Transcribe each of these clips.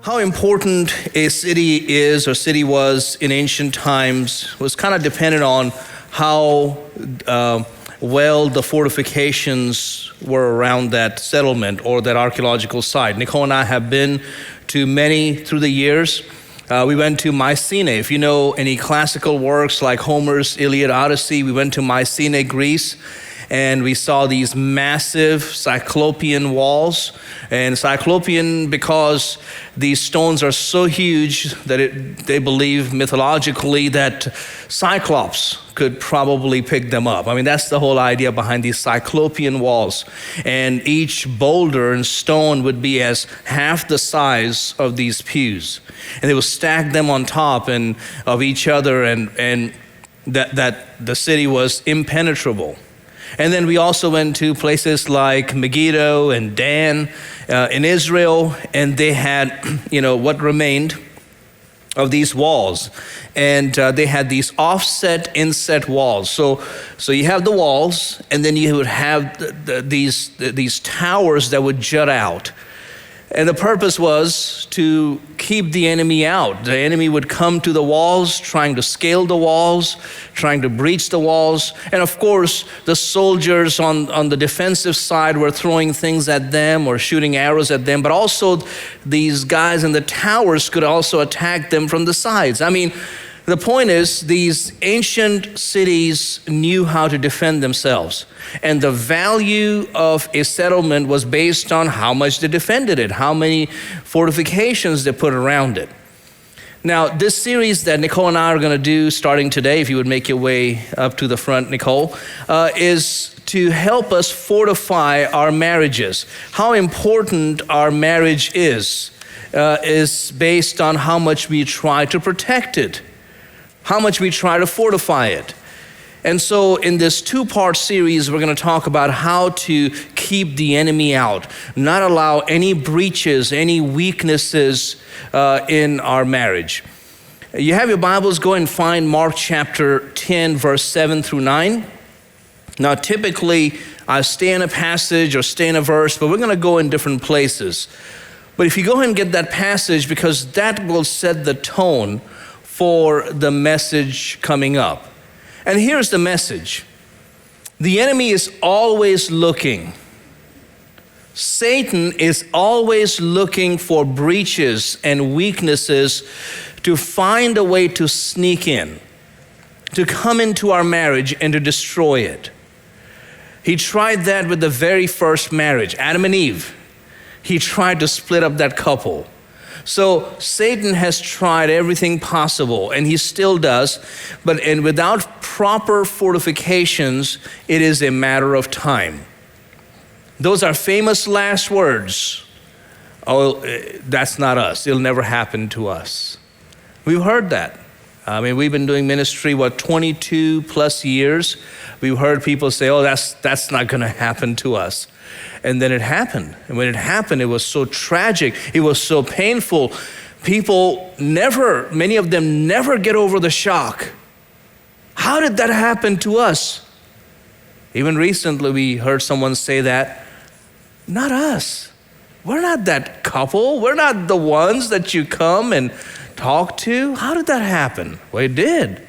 How important a city is or city was in ancient times was kind of dependent on how well the fortifications were around that settlement or that archaeological site. Nicole and I have been to many through the years. We went to Mycenae. If you know any classical works like Homer's Iliad, Odyssey, we went to Mycenae, Greece, and we saw these massive cyclopean walls. And cyclopean because these stones are so huge that they believe mythologically that Cyclops could probably pick them up. I mean, that's the whole idea behind these cyclopean walls. And each boulder and stone would be as half the size of these pews. And they would stack them on top and of each other, and that the city was impenetrable. And then we also went to places like Megiddo and Dan in Israel, and they had, what remained of these walls. And they had these offset inset walls. So you have the walls, and then you would have these towers that would jut out. And the purpose was to keep the enemy out. The enemy would come to the walls, trying to scale the walls, trying to breach the walls. And of course, the soldiers on the defensive side were throwing things at them or shooting arrows at them. But also these guys in the towers could also attack them from the sides. I mean, the point is, these ancient cities knew how to defend themselves. And the value of a settlement was based on how much they defended it, how many fortifications they put around it. Now, this series that Nicole and I are going to do starting today, if you would make your way up to the front, Nicole, is to help us fortify our marriages. How important our marriage is based on how much we try to protect it, how much we try to fortify it. And so in this two-part series, we're going to talk about how to keep the enemy out, not allow any breaches, any weaknesses in our marriage. You have your Bibles, go and find Mark chapter 10, verse 7 through 9. Now, typically, I stay in a passage or stay in a verse, but we're going to go in different places. But if you go ahead and get that passage, because that will set the tone for the message coming up. And here's the message. The enemy is always looking. Satan is always looking for breaches and weaknesses to find a way to sneak in, to come into our marriage and to destroy it. He tried that with the very first marriage, Adam and Eve. He tried to split up that couple. So Satan has tried everything possible, and he still does, and without proper fortifications, it is a matter of time. Those are famous last words. Oh, that's not us. It'll never happen to us. We've heard that. I mean, we've been doing ministry, 22 plus years. We've heard people say, oh, that's not going to happen to us. And then it happened. And when it happened, it was so tragic. It was so painful. People many of them never get over the shock. How did that happen to us? Even recently, we heard someone say that, not us. We're not that couple. We're not the ones that you come and talk to. How did that happen? Well, it did.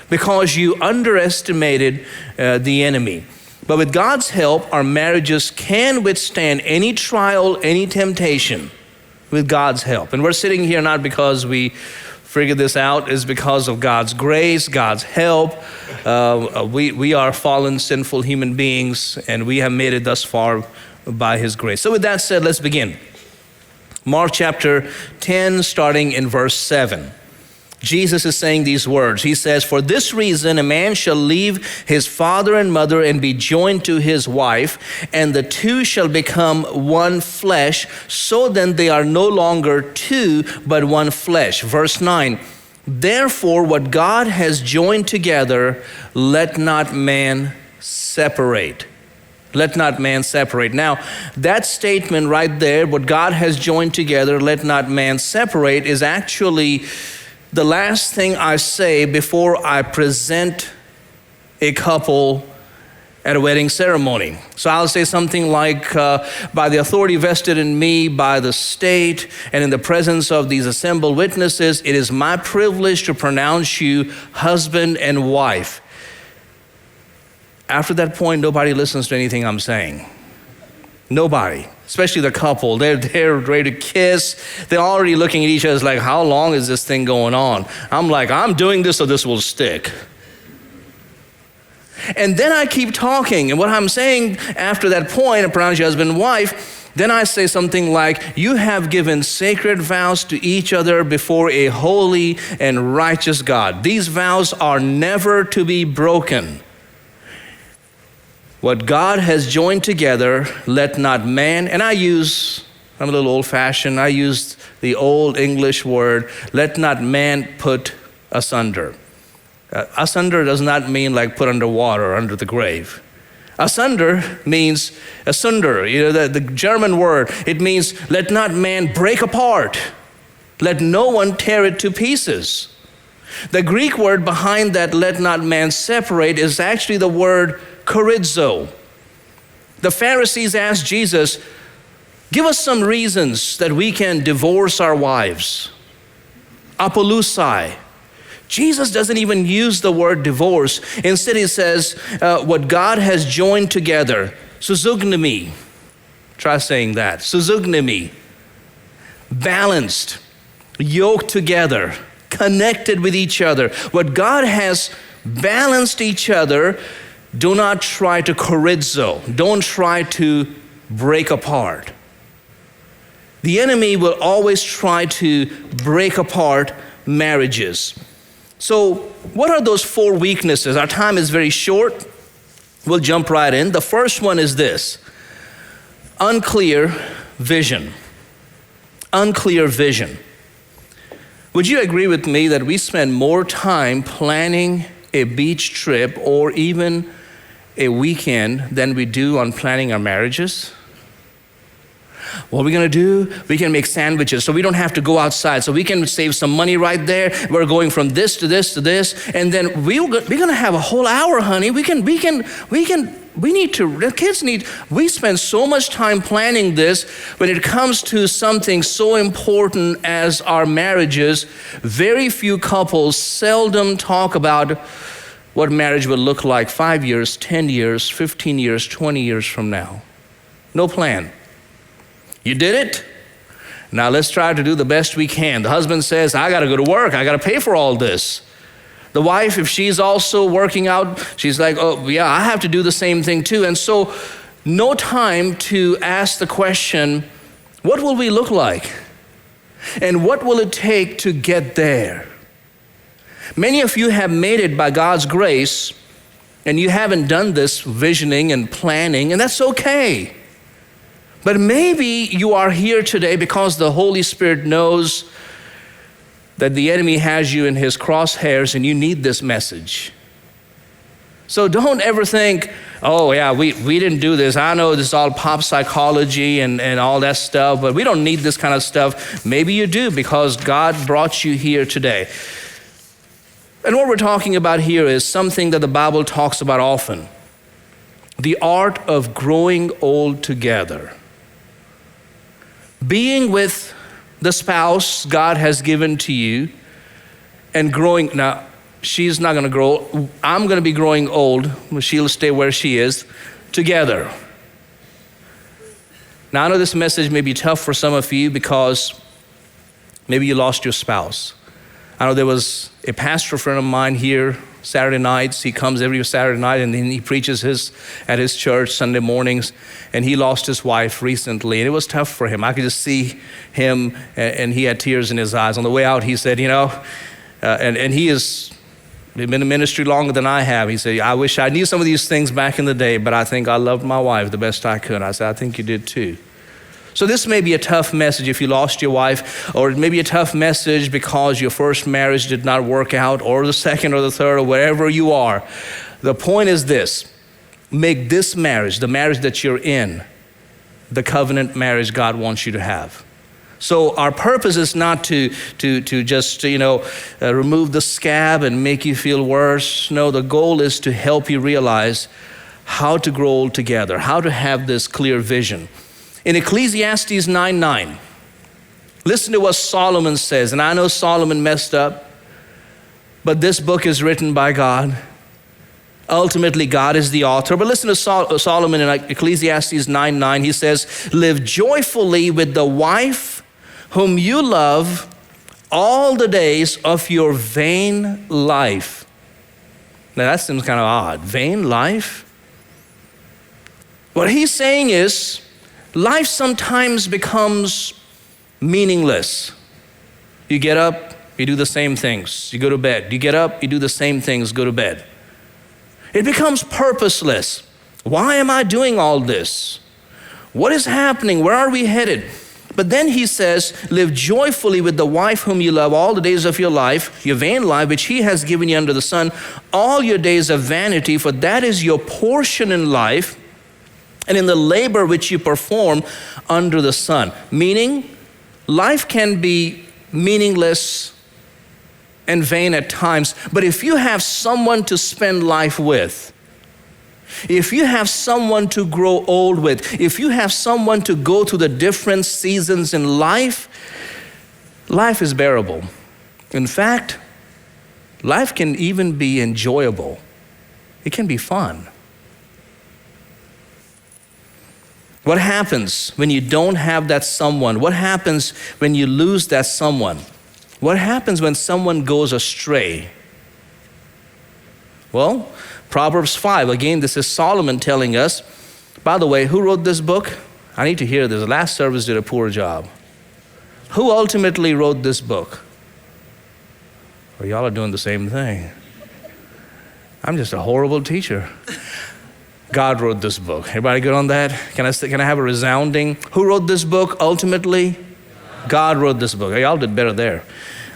Because you underestimated the enemy. But with God's help, our marriages can withstand any trial, any temptation with God's help. And we're sitting here not because we figured this out, it's because of God's grace, God's help. We are fallen, sinful human beings, and we have made it thus far by His grace. So with that said, let's begin. Mark chapter 10, starting in verse 7. Jesus is saying these words. He says, "For this reason, a man shall leave his father and mother and be joined to his wife, and the two shall become one flesh. So then they are no longer two, but one flesh." Verse 9, "Therefore, what God has joined together, let not man separate." Let not man separate. Now, that statement right there, what God has joined together, let not man separate, is actually the last thing I say before I present a couple at a wedding ceremony. So I'll say something like, by the authority vested in me by the state and in the presence of these assembled witnesses, it is my privilege to pronounce you husband and wife. After that point, nobody listens to anything I'm saying. Nobody, especially the couple. They're ready to kiss. They're already looking at each other like, how long is this thing going on? I'm like, I'm doing this so this will stick. And then I keep talking, and what I'm saying after that point, I pronounce you husband and wife, then I say something like, you have given sacred vows to each other before a holy and righteous God. These vows are never to be broken. What God has joined together, let not man, and I'm a little old-fashioned, I use the old English word, let not man put asunder. Asunder does not mean like put under water, under the grave. Asunder means asunder, the German word. It means let not man break apart. Let no one tear it to pieces. The Greek word behind that let not man separate is actually the word chorizo. The Pharisees asked Jesus, give us some reasons that we can divorce our wives. Apolussai. Jesus doesn't even use the word divorce. Instead, he says, what God has joined together, suzugnemi. Try saying that. Suzugnemi. Balanced, yoked together, connected with each other. What God has balanced each other, do not try to chorizo. Don't try to break apart. The enemy will always try to break apart marriages. So what are those 4 weaknesses? Our time is very short. We'll jump right in. The first one is this: unclear vision. Unclear vision. Would you agree with me that we spend more time planning a beach trip or even a weekend than we do on planning our marriages? What are we going to do? We can make sandwiches so we don't have to go outside, so we can save some money right there. We're going from this to this to this, and then we're going to have a whole hour, honey. We spend so much time planning this. When it comes to something so important as our marriages, very few couples seldom talk about what marriage will look like 5 years, 10 years, 15 years, 20 years from now. No plan. You did it? Now let's try to do the best we can. The husband says, I got to go to work. I got to pay for all this. The wife, if she's also working out, she's like, oh yeah, I have to do the same thing too. And so no time to ask the question, what will we look like? And what will it take to get there? Many of you have made it by God's grace, and you haven't done this visioning and planning, and that's okay. But maybe you are here today because the Holy Spirit knows that the enemy has you in his crosshairs and you need this message. So don't ever think, oh yeah, we didn't do this. I know this is all pop psychology and all that stuff, but we don't need this kind of stuff. Maybe you do because God brought you here today. And what we're talking about here is something that the Bible talks about often: the art of growing old together. Being with the spouse God has given to you and growing. Now, she's not going to grow. I'm going to be growing old. She'll stay where she is, together. Now, I know this message may be tough for some of you because maybe you lost your spouse. I know there was a pastor friend of mine here Saturday nights. He comes every Saturday night and then he preaches at his church Sunday mornings. And he lost his wife recently, and it was tough for him. I could just see him, and he had tears in his eyes. On the way out, he said, and he has been in ministry longer than I have. He said, I wish I knew some of these things back in the day, but I think I loved my wife the best I could. I said, I think you did too. So this may be a tough message if you lost your wife, or it may be a tough message because your first marriage did not work out, or the second or the third, or wherever you are. The point is this: make this marriage, the marriage that you're in, the covenant marriage God wants you to have. So our purpose is not to just remove the scab and make you feel worse. No, the goal is to help you realize how to grow old together, how to have this clear vision. In Ecclesiastes 9:9, listen to what Solomon says. And I know Solomon messed up, but this book is written by God. Ultimately, God is the author. But listen to Solomon in Ecclesiastes 9:9. He says, live joyfully with the wife whom you love all the days of your vain life. Now that seems kind of odd. Vain life? What he's saying is, life sometimes becomes meaningless. You get up, you do the same things, you go to bed. You get up, you do the same things, go to bed. It becomes purposeless. Why am I doing all this? What is happening? Where are we headed? But then he says, live joyfully with the wife whom you love all the days of your life, your vain life, which he has given you under the sun, all your days of vanity, for that is your portion in life and in the labor which you perform under the sun. Meaning, life can be meaningless and vain at times, but if you have someone to spend life with, if you have someone to grow old with, if you have someone to go through the different seasons in life, life is bearable. In fact, life can even be enjoyable. It can be fun. What happens when you don't have that someone? What happens when you lose that someone? What happens when someone goes astray? Well, Proverbs 5, again, this is Solomon telling us. By the way, who wrote this book? I need to hear this. The last service did a poor job. Who ultimately wrote this book? Well, y'all are doing the same thing. I'm just a horrible teacher. God wrote this book. Everybody good on that? Can I have a resounding? Who wrote this book ultimately? God wrote this book. Y'all did better there.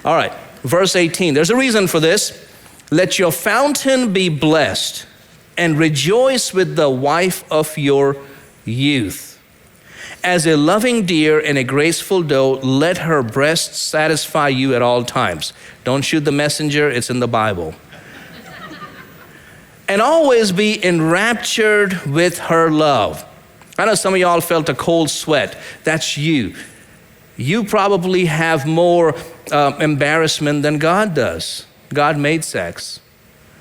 All right, verse 18. There's a reason for this. Let your fountain be blessed and rejoice with the wife of your youth. As a loving deer and a graceful doe, let her breast satisfy you at all times. Don't shoot the messenger, it's in the Bible. And always be enraptured with her love. I know some of y'all felt a cold sweat. That's you. You probably have more embarrassment than God does. God made sex.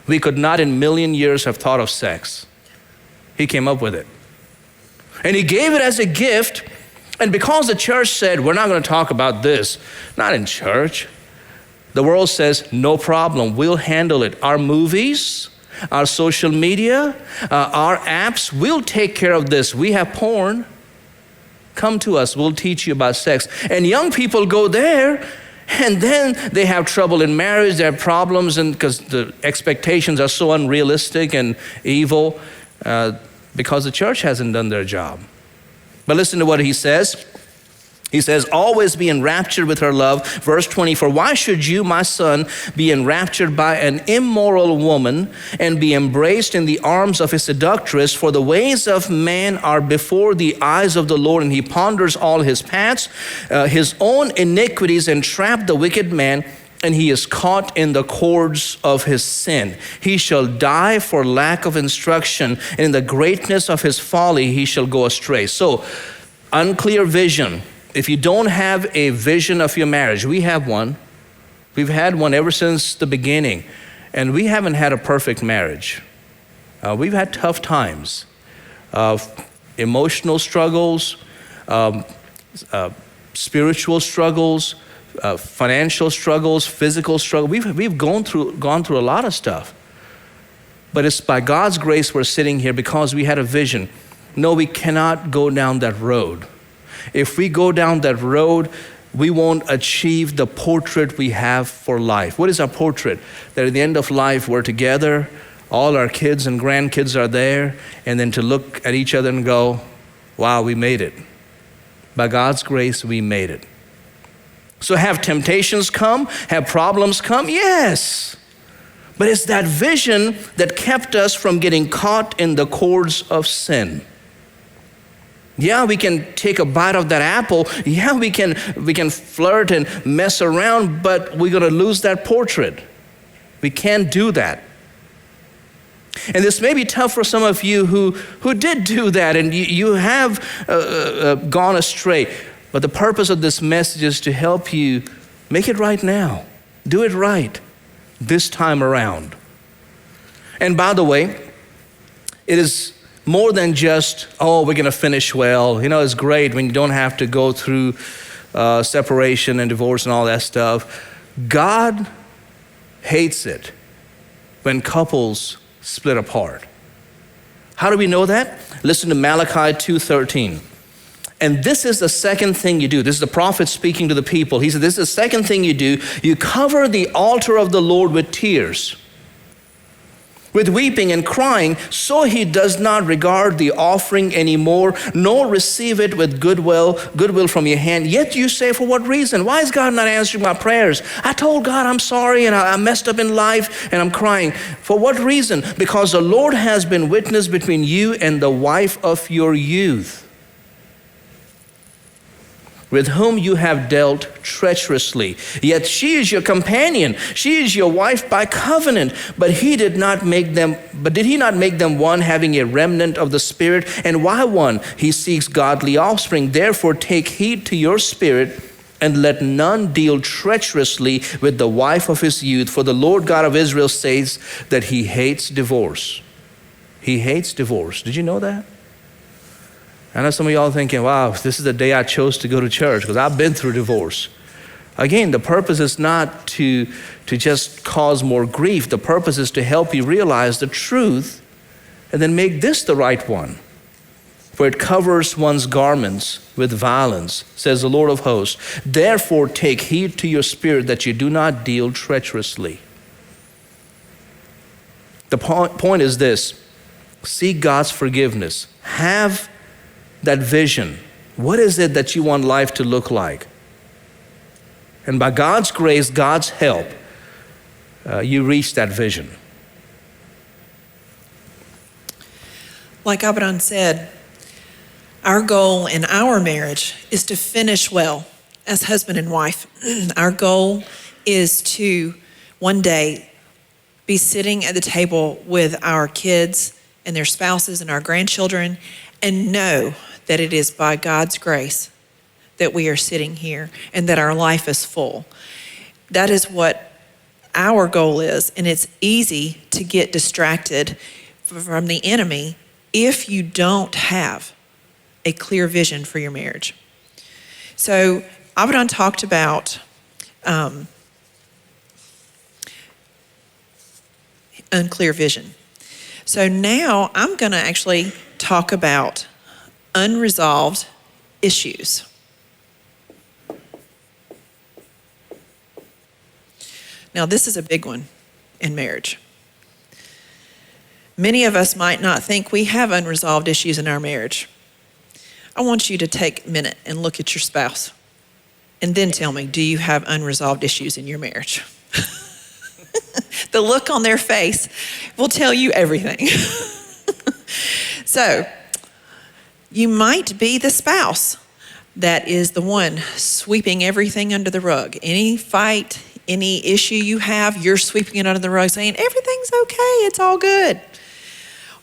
We could not in a million years have thought of sex. He came up with it. And he gave it as a gift. And because the church said, we're not going to talk about this, not in church. The world says, no problem, we'll handle it. Our movies, our social media, our apps, we'll take care of this. We have porn. Come to us, we'll teach you about sex. And young people go there, and then they have trouble in marriage, they have problems, and because the expectations are so unrealistic and evil, because the church hasn't done their job. But listen to what he says. He says, always be enraptured with her love. Verse 20, for why should you, my son, be enraptured by an immoral woman and be embraced in the arms of a seductress? For the ways of man are before the eyes of the Lord, and he ponders all his paths. His own iniquities entrap the wicked man, and he is caught in the cords of his sin. He shall die for lack of instruction, and in the greatness of his folly he shall go astray. So, unclear vision. If you don't have a vision of your marriage, we have one. We've had one ever since the beginning, and we haven't had a perfect marriage. We've had tough times, emotional struggles, spiritual struggles, financial struggles, physical struggles. We've gone through a lot of stuff. But it's by God's grace we're sitting here because we had a vision. No, we cannot go down that road. If we go down that road, we won't achieve the portrait we have for life. What is our portrait? That at the end of life, we're together, all our kids and grandkids are there, and then to look at each other and go, wow, we made it. By God's grace, we made it. So have temptations come? Have problems come? Yes. But it's that vision that kept us from getting caught in the cords of sin. Yeah, we can take a bite of that apple. Yeah, we can flirt and mess around, but we're going to lose that portrait. We can't do that. And this may be tough for some of you who did do that, and you have gone astray. But the purpose of this message is to help you make it right now. Do it right this time around. And by the way, it is more than just, we're going to finish well. It's great when you don't have to go through separation and divorce and all that stuff. God hates it when couples split apart. How do we know that? Listen to Malachi 2:13. And this is the second thing you do. This is the prophet speaking to the people. He said, this is the second thing you do. You cover the altar of the Lord with tears, with weeping and crying, so he does not regard the offering anymore, nor receive it with goodwill from your hand. Yet you say, for what reason? Why is God not answering my prayers? I told God I'm sorry and I messed up in life and I'm crying. For what reason? Because the Lord has been witness between you and the wife of your youth, with whom you have dealt treacherously. Yet she is your companion. She is your wife by covenant. But did he not make them one, having a remnant of the spirit? And why one? He seeks godly offspring. Therefore take heed to your spirit, and let none deal treacherously with the wife of his youth. For the Lord God of Israel says that he hates divorce. He hates divorce. Did you know that? I know some of y'all are thinking, wow, this is the day I chose to go to church, because I've been through divorce. Again, the purpose is not to just cause more grief. The purpose is to help you realize the truth and then make this the right one. For it covers one's garments with violence, says the Lord of hosts. Therefore take heed to your spirit that you do not deal treacherously. The point is this: seek God's forgiveness. Have that vision. What is it that you want life to look like? And by God's grace, God's help, you reach that vision. Like Abidan said, our goal in our marriage is to finish well as husband and wife. Our goal is to one day be sitting at the table with our kids and their spouses and our grandchildren, and know that it is by God's grace that we are sitting here and that our life is full. That is what our goal is, and it's easy to get distracted from the enemy if you don't have a clear vision for your marriage. So Abidan talked about unclear vision. So now I'm going to actually talk about unresolved issues. Now, this is a big one in marriage. Many of us might not think we have unresolved issues in our marriage. I want you to take a minute and look at your spouse and then tell me, do you have unresolved issues in your marriage? The look on their face will tell you everything. So, you might be the spouse that is the one sweeping everything under the rug. Any fight, any issue you have, you're sweeping it under the rug saying, everything's okay, it's all good.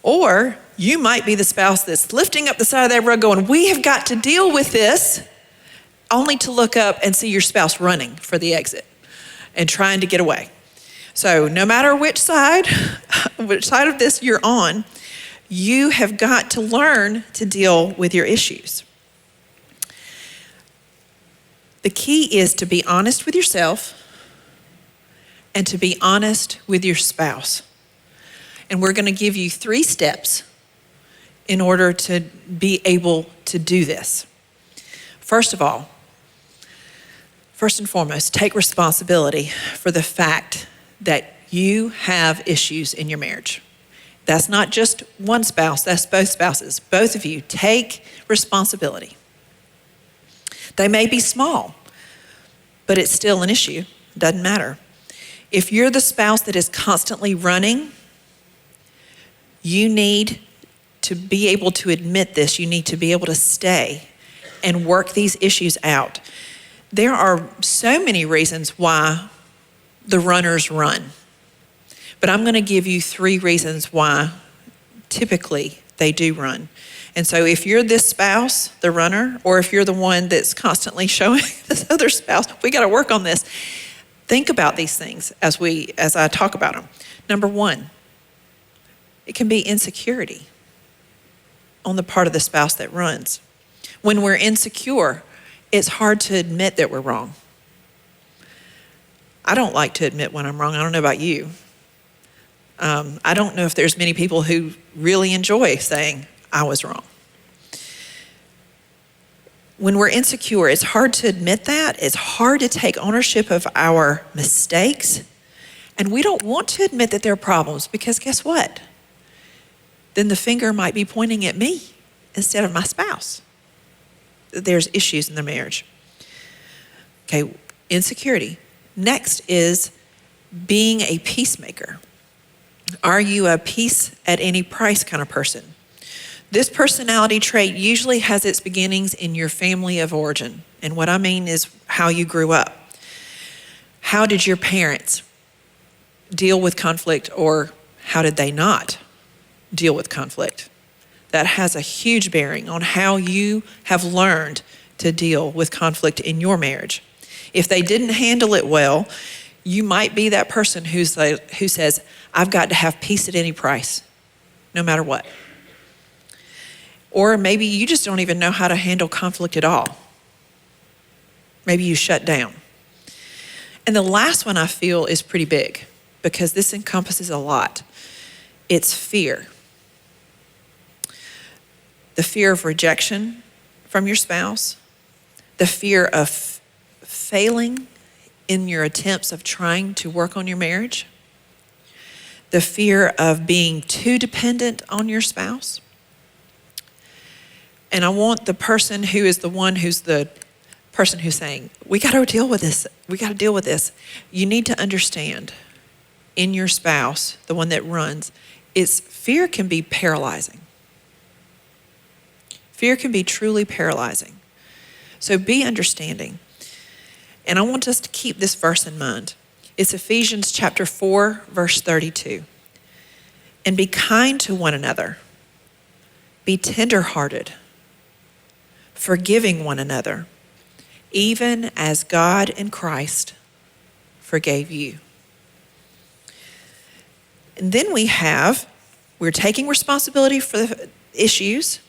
Or you might be the spouse that's lifting up the side of that rug going, we have got to deal with this, only to look up and see your spouse running for the exit and trying to get away. So no matter which side of this you're on, you have got to learn to deal with your issues. The key is to be honest with yourself and to be honest with your spouse. And we're going to give you 3 steps in order to be able to do this. First of all, first and foremost, take responsibility for the fact that you have issues in your marriage. That's not just one spouse, that's both spouses. Both of you take responsibility. They may be small, but it's still an issue. Doesn't matter. If you're the spouse that is constantly running, you need to be able to admit this. You need to be able to stay and work these issues out. There are so many reasons why the runners run. But I'm going to give you 3 reasons why typically they do run. And so if you're this spouse, the runner, or if you're the one that's constantly showing this other spouse, we got to work on this. Think about these things as I talk about them. Number 1, it can be insecurity on the part of the spouse that runs. When we're insecure, it's hard to admit that we're wrong. I don't like to admit when I'm wrong. I don't know about you. I don't know if there's many people who really enjoy saying, I was wrong. When we're insecure, it's hard to admit that. It's hard to take ownership of our mistakes. And we don't want to admit that there are problems because guess what? Then the finger might be pointing at me instead of my spouse. There's issues in the marriage. Okay, insecurity. Next is being a peacemaker. Are you a peace at any price kind of person? This personality trait usually has its beginnings in your family of origin. And what I mean is how you grew up. How did your parents deal with conflict, or how did they not deal with conflict? That has a huge bearing on how you have learned to deal with conflict in your marriage. If they didn't handle it well, you might be that person who says, I've got to have peace at any price, no matter what. Or maybe you just don't even know how to handle conflict at all. Maybe you shut down. And the last one I feel is pretty big because this encompasses a lot. It's fear. The fear of rejection from your spouse, the fear of failing in your attempts of trying to work on your marriage, the fear of being too dependent on your spouse. And I want the person who is the one who's the person who's saying, we got to deal with this. We got to deal with this. You need to understand in your spouse, the one that runs, fear can be paralyzing. Fear can be truly paralyzing. So be understanding. And I want us to keep this verse in mind. It's Ephesians chapter 4, verse 32. And be kind to one another. Be tenderhearted, forgiving one another, even as God in Christ forgave you. And then we're taking responsibility for the issues.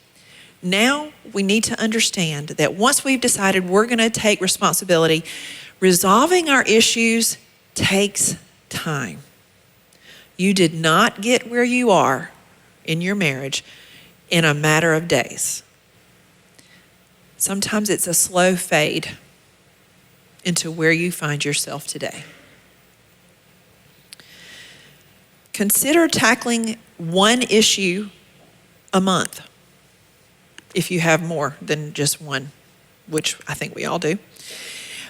Now we need to understand that once we've decided we're going to take responsibility, resolving our issues takes time. You did not get where you are in your marriage in a matter of days. Sometimes it's a slow fade into where you find yourself today. Consider tackling one issue a month if you have more than just one, which I think we all do.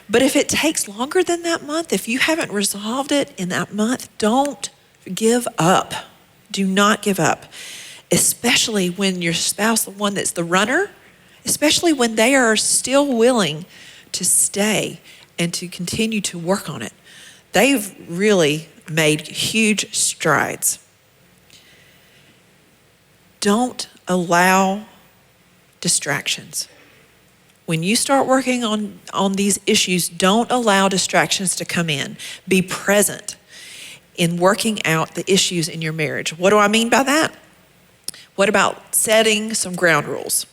But if it takes longer than that month, if you haven't resolved it in that month, don't give up. Do not give up, especially when your spouse, the one that's the runner, especially when they are still willing to stay and to continue to work on it. They've really made huge strides. Don't allow distractions. When you start working on these issues, don't allow distractions to come in. Be present in working out the issues in your marriage. What do I mean by that? What about setting some ground rules?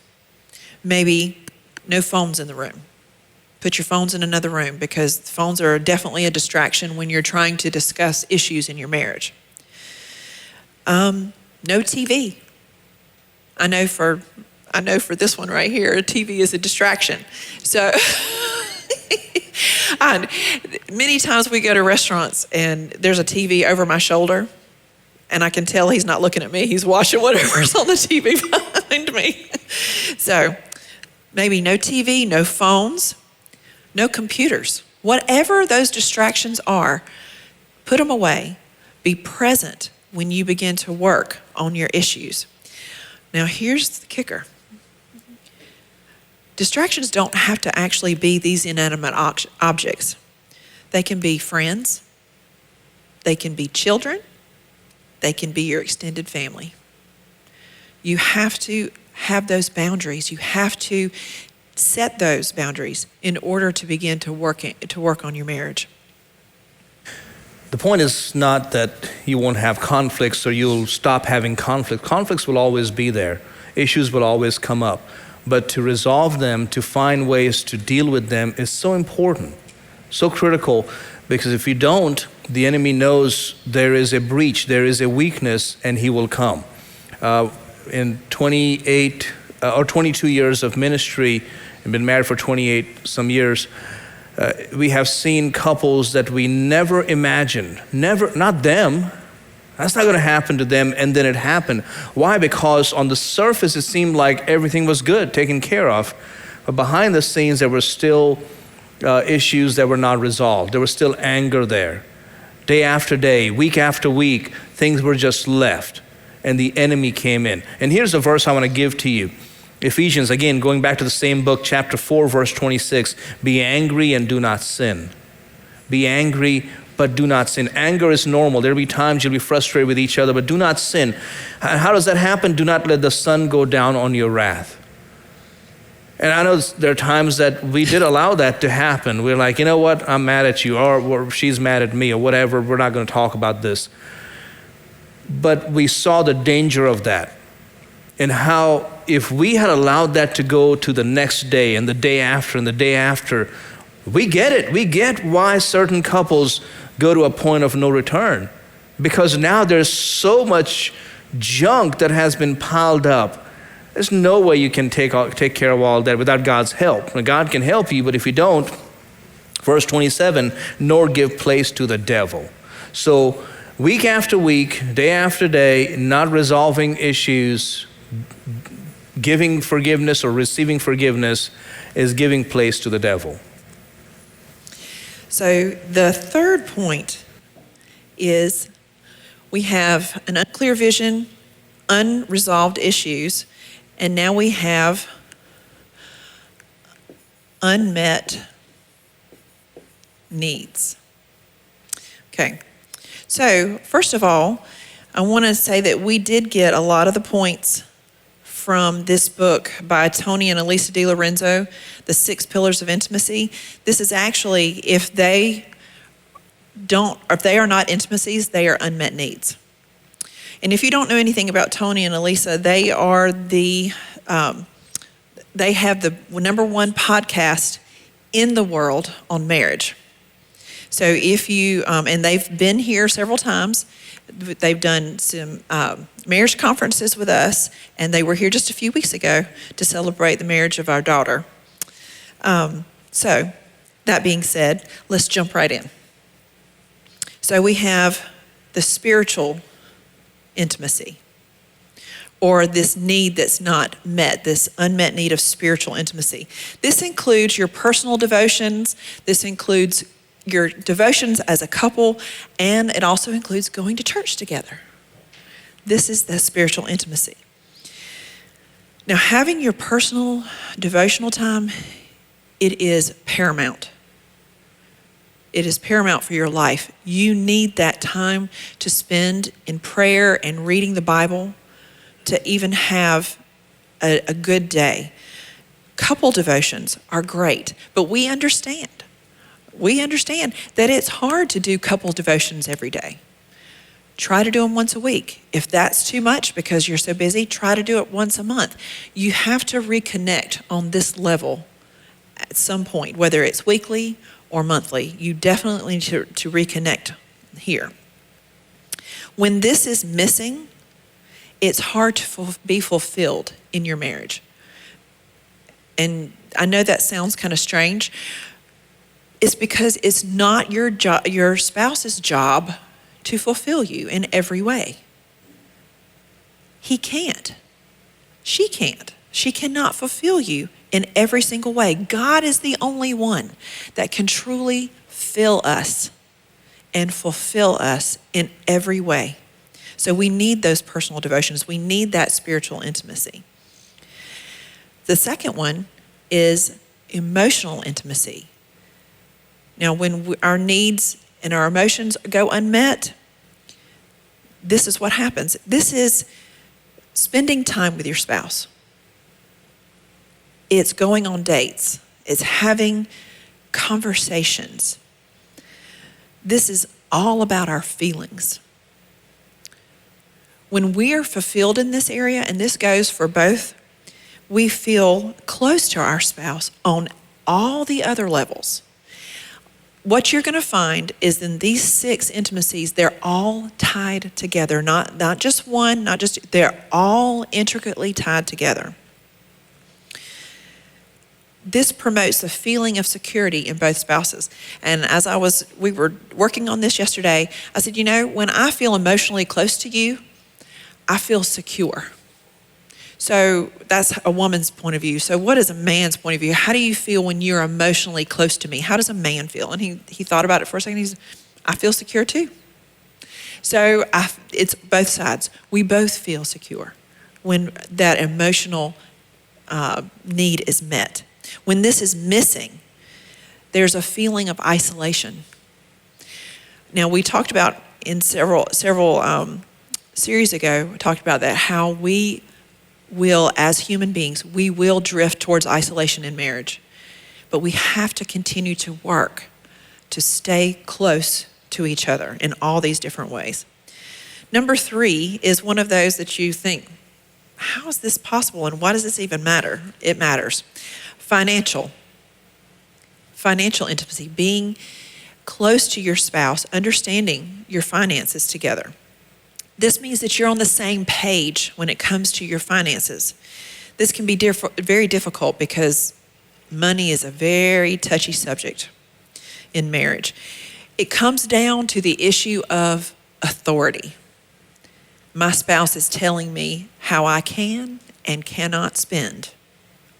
Maybe no phones in the room. Put your phones in another room because phones are definitely a distraction when you're trying to discuss issues in your marriage. No TV. I know for this one right here, TV is a distraction. So many times we go to restaurants and there's a TV over my shoulder and I can tell he's not looking at me. He's watching whatever's on the TV behind me. So maybe no TV, no phones, no computers. Whatever those distractions are, put them away. Be present when you begin to work on your issues. Now here's the kicker. Distractions don't have to actually be these inanimate objects. They can be friends. They can be children. they can be your extended family. You have to have those boundaries. You have to set those boundaries in order to begin to work on your marriage. The point is not that you won't have conflicts or you'll stop having conflict. Conflicts will always be there. Issues will always come up. But to resolve them, to find ways to deal with them is so important, so critical, because if you don't, the enemy knows there is a breach, there is a weakness, and he will come. In 28 or 22 years of ministry, and been married for 28 some years, we have seen couples that we never imagined, not them, that's not going to happen to them, and then it happened. Why? Because on the surface it seemed like everything was good, taken care of, but behind the scenes there were still issues that were not resolved. There was still anger there. Day after day, week after week, things were just left, and the enemy came in. And here's a verse I want to give to you. Ephesians, again, going back to the same book, chapter 4, verse 26, be angry and do not sin. Be angry, but do not sin. Anger is normal. There'll be times you'll be frustrated with each other, but do not sin. How does that happen? Do not let the sun go down on your wrath. And I know there are times that we did allow that to happen. We're like, you know what? I'm mad at you, or she's mad at me, or whatever. We're not going to talk about this. But we saw the danger of that, and how if we had allowed that to go to the next day and the day after and the day after, we get it. We get why certain couples go to a point of no return, because now there's so much junk that has been piled up. There's no way you can take care of all that without God's help. Now, God can help you, but if you don't, verse 27, nor give place to the devil. So week after week, day after day, not resolving issues, giving forgiveness or receiving forgiveness is giving place to the devil. So the third point is we have an unclear vision, unresolved issues, and now we have unmet needs. Okay, so first of all, I want to say that we did get a lot of the points from this book by Tony and Elisa DiLorenzo, The 6 Pillars of Intimacy. This is actually, if they are not intimacies, they are unmet needs. And if you don't know anything about Tony and Elisa, they have the #1 podcast in the world on marriage. So if you, and they've been here several times, they've done some marriage conferences with us, and they were here just a few weeks ago to celebrate the marriage of our daughter. So that being said, let's jump right in. So we have the spiritual intimacy, or this need that's not met, this unmet need of spiritual intimacy. This includes your personal devotions, this includes your devotions as a couple, and it also includes going to church together. This is the spiritual intimacy. Now, having your personal devotional time, it is paramount. It is paramount for your life. You need that time to spend in prayer and reading the Bible to even have a good day. Couple devotions are great, but we understand that it's hard to do couple devotions every day. Try to do them once a week. If that's too much because you're so busy, try to do it once a month. You have to reconnect on this level at some point, whether it's weekly or monthly. You definitely need to reconnect here. When this is missing, it's hard to be fulfilled in your marriage. And I know that sounds kind of strange. It's because it's not your spouse's job to fulfill you in every way. He can't. She can't. She cannot fulfill you in every single way. God is the only one that can truly fill us and fulfill us in every way. So we need those personal devotions. We need that spiritual intimacy. The second one is emotional intimacy. Now, when our needs and our emotions go unmet, this is what happens. This is spending time with your spouse. It's going on dates. It's having conversations. This is all about our feelings. When we are fulfilled in this area, and this goes for both, we feel close to our spouse on all the other levels. What you're going to find is in these 6 intimacies, they're all tied together, not just one, they're all intricately tied together. This promotes a feeling of security in both spouses. And as we were working on this yesterday, I said, when I feel emotionally close to you, I feel secure. So that's a woman's point of view. So what is a man's point of view? How do you feel when you're emotionally close to me? How does a man feel? And he thought about it for a second. He said, I feel secure too. So it's both sides. We both feel secure when that emotional need is met. When this is missing, there's a feeling of isolation. Now, we talked about in several series ago, we talked about that, how we will, as human beings, we will drift towards isolation in marriage. But we have to continue to work to stay close to each other in all these different ways. Number 3 is one of those that you think, how is this possible and why does this even matter? It matters. Financial intimacy, being close to your spouse, understanding your finances together. This means that you're on the same page when it comes to your finances. This can be very difficult because money is a very touchy subject in marriage. It comes down to the issue of authority. My spouse is telling me how I can and cannot spend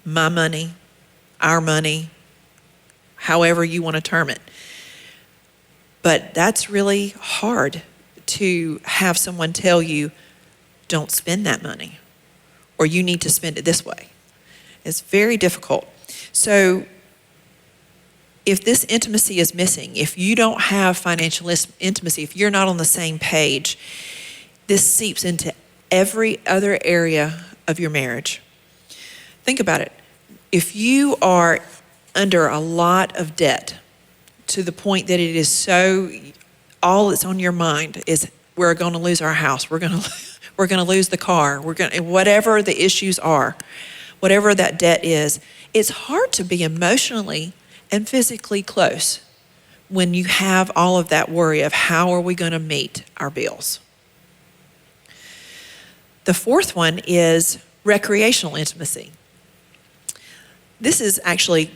my money, our money, however you want to term it. But that's really hard to have someone tell you, don't spend that money, or you need to spend it this way. It's very difficult. So if this intimacy is missing, if you don't have financial intimacy, if you're not on the same page, this seeps into every other area of your marriage. Think about it. If you are under a lot of debt to the point that it is so, all that's on your mind is we're going to lose our house, we're going to lose the car, whatever the issues are, whatever that debt is, it's hard to be emotionally and physically close when you have all of that worry of how are we going to meet our bills. The 4th one is recreational intimacy. This is actually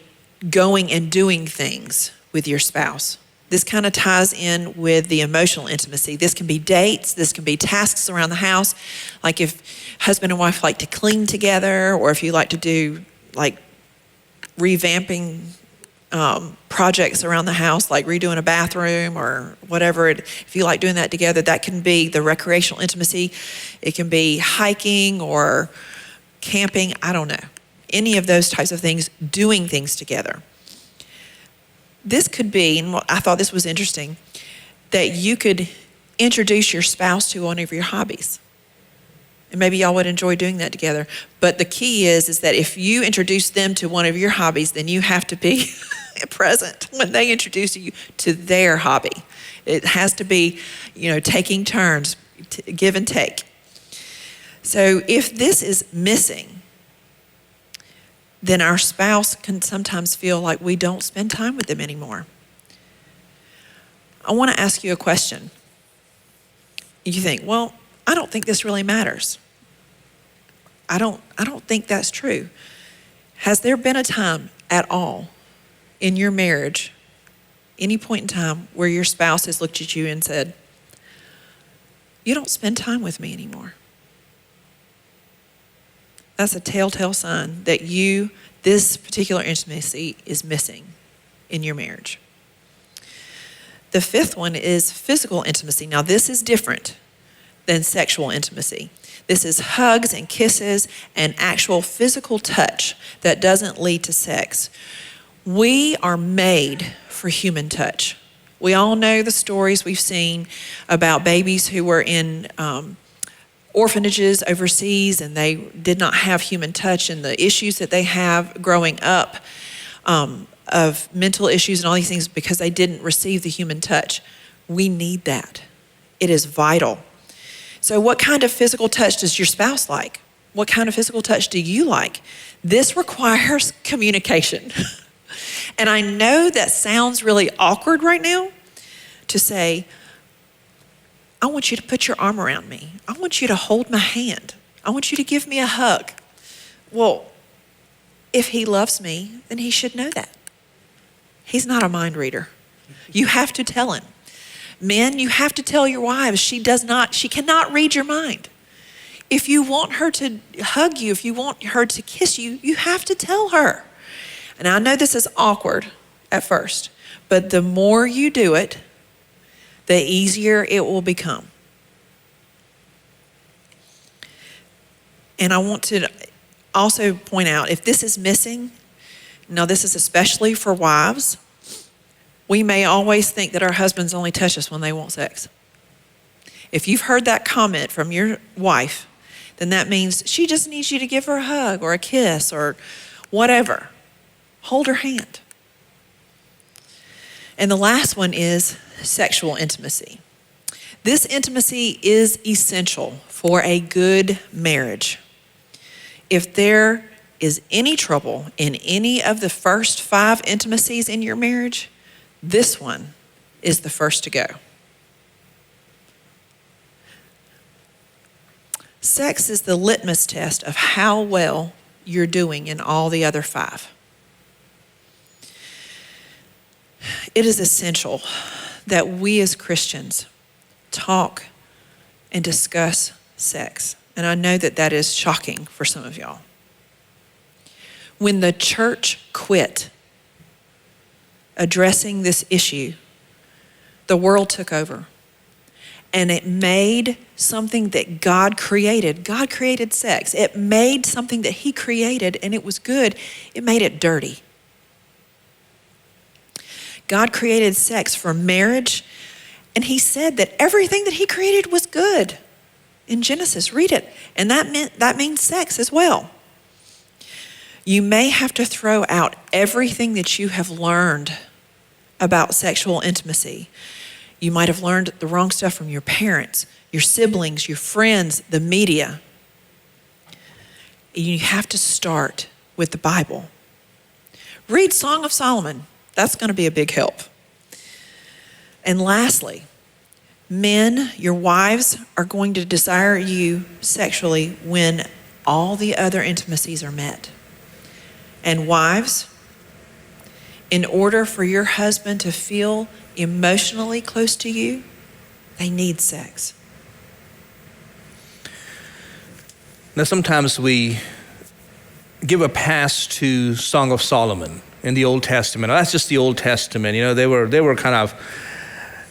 going and doing things with your spouse. This kind of ties in with the emotional intimacy. This can be dates, this can be tasks around the house, like if husband and wife like to clean together, or if you like to do like revamping projects around the house, like redoing a bathroom or whatever. If you like doing that together, that can be the recreational intimacy. It can be hiking or camping, I don't know. Any of those types of things, doing things together. This could be, and I thought this was interesting, that you could introduce your spouse to one of your hobbies. And maybe y'all would enjoy doing that together. But the key is that if you introduce them to one of your hobbies, then you have to be present when they introduce you to their hobby. It has to be, taking turns, give and take. So if this is missing, then our spouse can sometimes feel like we don't spend time with them anymore. I want to ask you a question. You think, well, I don't think this really matters. I don't think that's true. Has there been a time at all in your marriage, any point in time, where your spouse has looked at you and said, you don't spend time with me anymore? That's a telltale sign that this particular intimacy is missing in your marriage. The 5th one is physical intimacy. Now, this is different than sexual intimacy. This is hugs and kisses and actual physical touch that doesn't lead to sex. We are made for human touch. We all know the stories we've seen about babies who were in orphanages overseas and they did not have human touch, and the issues that they have growing up of mental issues and all these things because they didn't receive the human touch. We need that. It is vital. So what kind of physical touch does your spouse like? What kind of physical touch do you like? This requires communication. And I know that sounds really awkward right now to say, I want you to put your arm around me. I want you to hold my hand. I want you to give me a hug. Well, if he loves me, then he should know that. He's not a mind reader. You have to tell him. Men, you have to tell your wives, she cannot read your mind. If you want her to hug you, if you want her to kiss you, you have to tell her. And I know this is awkward at first, but the more you do it, the easier it will become. And I want to also point out, if this is missing, now this is especially for wives, we may always think that our husbands only touch us when they want sex. If you've heard that comment from your wife, then that means she just needs you to give her a hug or a kiss or whatever. Hold her hand. And the last one is sexual intimacy. This intimacy is essential for a good marriage. If there is any trouble in any of the first 5 intimacies in your marriage, this one is the first to go. Sex is the litmus test of how well you're doing in all the other 5. It is essential that we as Christians talk and discuss sex. And I know that that is shocking for some of y'all. When the church quit addressing this issue, the world took over. And it made something that God created. God created sex. It made something that he created and it was good. It made it dirty. God created sex for marriage, and he said that everything that he created was good. In Genesis, read it. And that means sex as well. You may have to throw out everything that you have learned about sexual intimacy. You might have learned the wrong stuff from your parents, your siblings, your friends, the media. You have to start with the Bible. Read Song of Solomon. That's going to be a big help. And lastly, men, your wives are going to desire you sexually when all the other intimacies are met. And wives, in order for your husband to feel emotionally close to you, they need sex. Now, sometimes we give a pass to Song of Solomon in the Old Testament. That's just the Old Testament. You know, they were kind of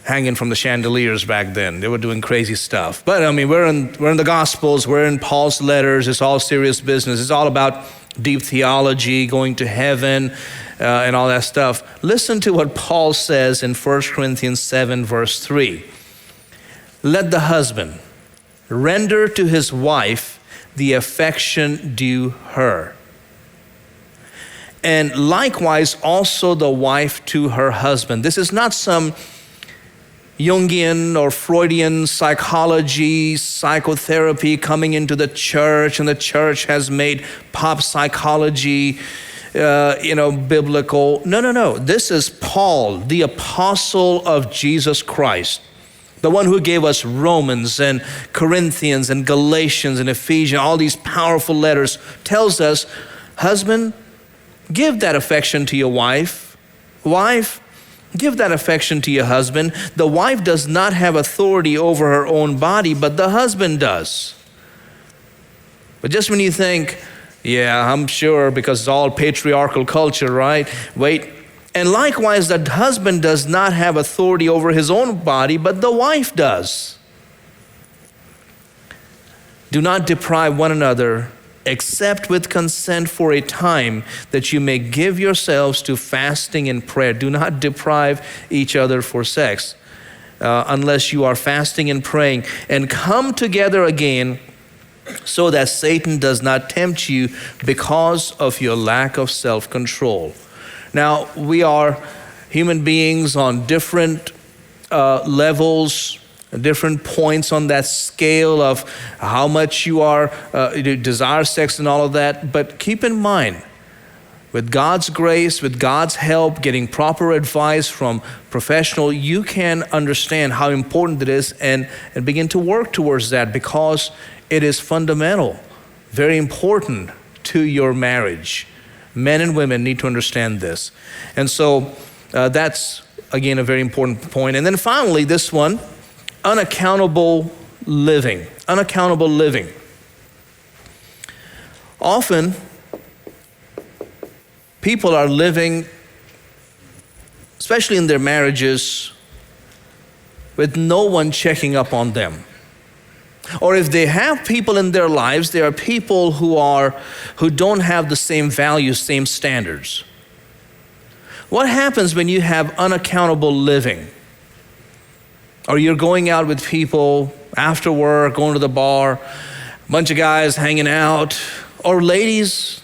hanging from the chandeliers back then. They were doing crazy stuff. But I mean, we're in the Gospels, we're in Paul's letters. It's all serious business. It's all about deep theology, going to heaven, and all that stuff. Listen to what Paul says in 1 Corinthians 7, verse 3. Let the husband render to his wife the affection due her, and likewise also the wife to her husband. This is not some Jungian or Freudian psychology, psychotherapy coming into the church, and the church has made pop psychology, biblical. No. This is Paul, the apostle of Jesus Christ, the one who gave us Romans and Corinthians and Galatians and Ephesians, all these powerful letters, tells us, husband, give that affection to your wife. Wife, give that affection to your husband. The wife does not have authority over her own body, but the husband does. But just when you think, yeah, I'm sure, because it's all patriarchal culture, right? Wait. And likewise, the husband does not have authority over his own body, but the wife does. Do not deprive one another except with consent for a time, that you may give yourselves to fasting and prayer. Do not deprive each other for sex, unless you are fasting and praying, and come together again, so that Satan does not tempt you because of your lack of self-control. Now, we are human beings on different levels, different points on that scale of how much you desire sex and all of that. But keep in mind, with God's grace, with God's help, getting proper advice from professional, you can understand how important it is and begin to work towards that, because it is fundamental, very important to your marriage. Men and women need to understand this. And so that's, again, a very important point. And then finally, this one, unaccountable living. Unaccountable living. Often, people are living, especially in their marriages, with no one checking up on them. Or if they have people in their lives, there are people who don't have the same values, same standards. What happens when you have unaccountable living? Or you're going out with people after work, going to the bar, a bunch of guys hanging out, or ladies,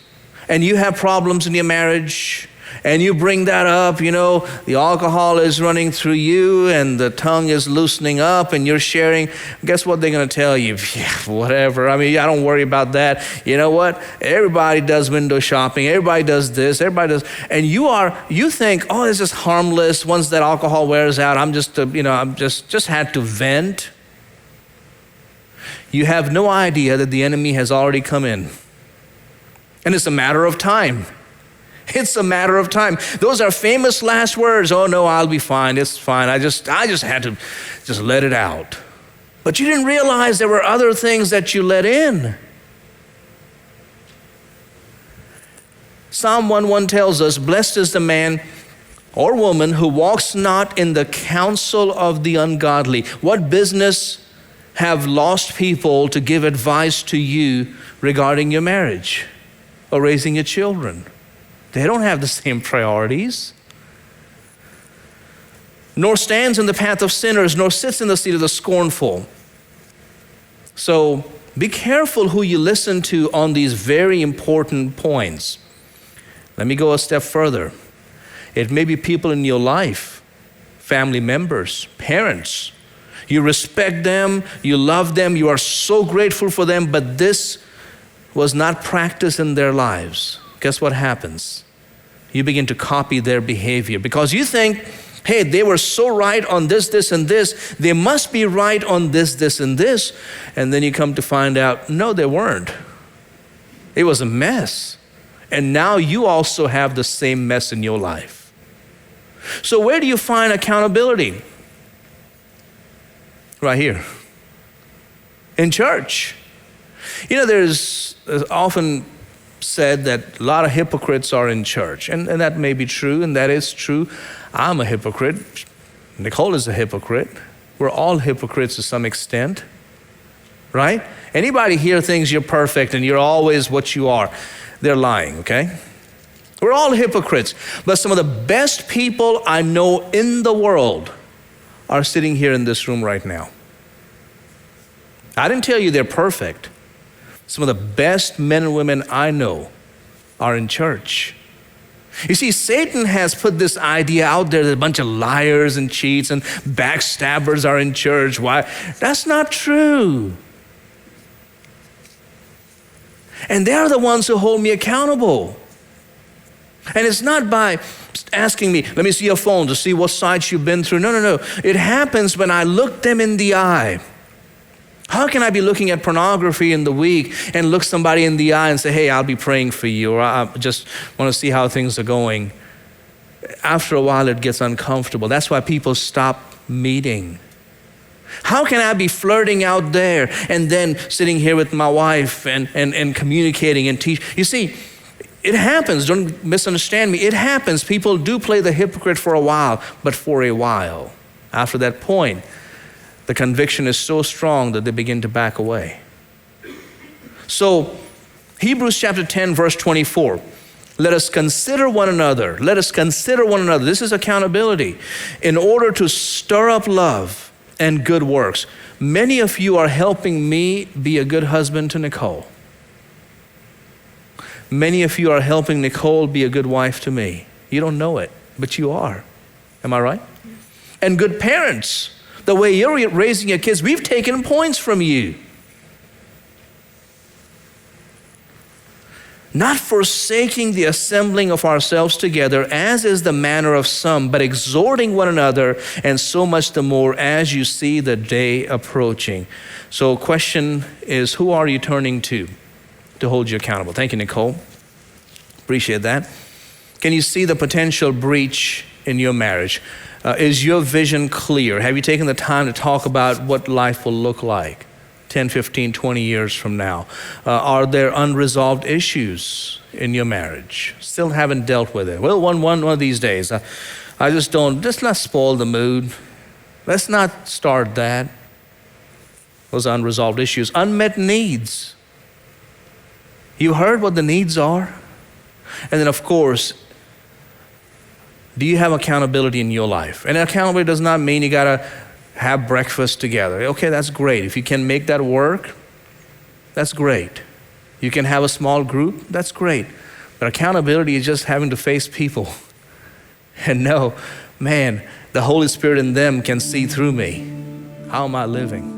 and you have problems in your marriage, and you bring that up, the alcohol is running through you and the tongue is loosening up and you're sharing. Guess what they're going to tell you? Yeah, whatever. I don't worry about that. You know what? Everybody does window shopping. Everybody does this. Everybody does. And you think, oh, this is harmless. Once that alcohol wears out, I'm just had to vent. You have no idea that the enemy has already come in. And it's a matter of time. It's a matter of time. Those are famous last words. Oh no, I'll be fine. It's fine. I just had to just let it out. But you didn't realize there were other things that you let in. Psalm 1:1 tells us, blessed is the man or woman who walks not in the counsel of the ungodly. What business have lost people to give advice to you regarding your marriage or raising your children? They don't have the same priorities. Nor stands in the path of sinners, nor sits in the seat of the scornful. So be careful who you listen to on these very important points. Let me go a step further. It may be people in your life, family members, parents. You respect them, you love them, you are so grateful for them, but this was not practiced in their lives. Guess what happens? You begin to copy their behavior because you think, hey, they were so right on this, this, and this. They must be right on this, this, and this. And then you come to find out, no, they weren't. It was a mess. And now you also have the same mess in your life. So where do you find accountability? Right here. In church. There's often said that a lot of hypocrites are in church, and that may be true, and that is true. I'm a hypocrite. Nicole is a hypocrite. We're all hypocrites to some extent, right? Anybody here thinks you're perfect and you're always what you are, they're lying, okay? We're all hypocrites, but some of the best people I know in the world are sitting here in this room right now. I didn't tell you they're perfect. Some of the best men and women I know are in church. You see, Satan has put this idea out there that a bunch of liars and cheats and backstabbers are in church. Why? That's not true. And they're the ones who hold me accountable. And it's not by asking me, let me see your phone to see what sites you've been through. No. It happens when I look them in the eye. How can I be looking at pornography in the week and look somebody in the eye and say, hey, I'll be praying for you, or I just want to see how things are going? After a while, it gets uncomfortable. That's why people stop meeting. How can I be flirting out there and then sitting here with my wife and communicating and teach? You see, it happens. Don't misunderstand me. It happens. People do play the hypocrite for a while, but for a while. After that point, the conviction is so strong that they begin to back away. So Hebrews chapter 10, verse 24. Let us consider one another. Let us consider one another. This is accountability. In order to stir up love and good works. Many of you are helping me be a good husband to Nicole. Many of you are helping Nicole be a good wife to me. You don't know it, but you are. Am I right? And good parents. The way you're raising your kids, we've taken points from you. Not forsaking the assembling of ourselves together, as is the manner of some, but exhorting one another, and so much the more as you see the day approaching. So question is, who are you turning to hold you accountable? Thank you, Nicole. Appreciate that. Can you see the potential breach in your marriage? Is your vision clear? Have you taken the time to talk about what life will look like 10, 15, 20 years from now? Are there unresolved issues in your marriage? Still haven't dealt with it. Well, one of these days. Let's not spoil the mood. Let's not start that. Those unresolved issues. Unmet needs. You heard what the needs are? And then, of course, do you have accountability in your life? And accountability does not mean you got to have breakfast together. Okay, that's great. If you can make that work, that's great. You can have a small group, that's great. But accountability is just having to face people and know, man, the Holy Spirit in them can see through me. How am I living?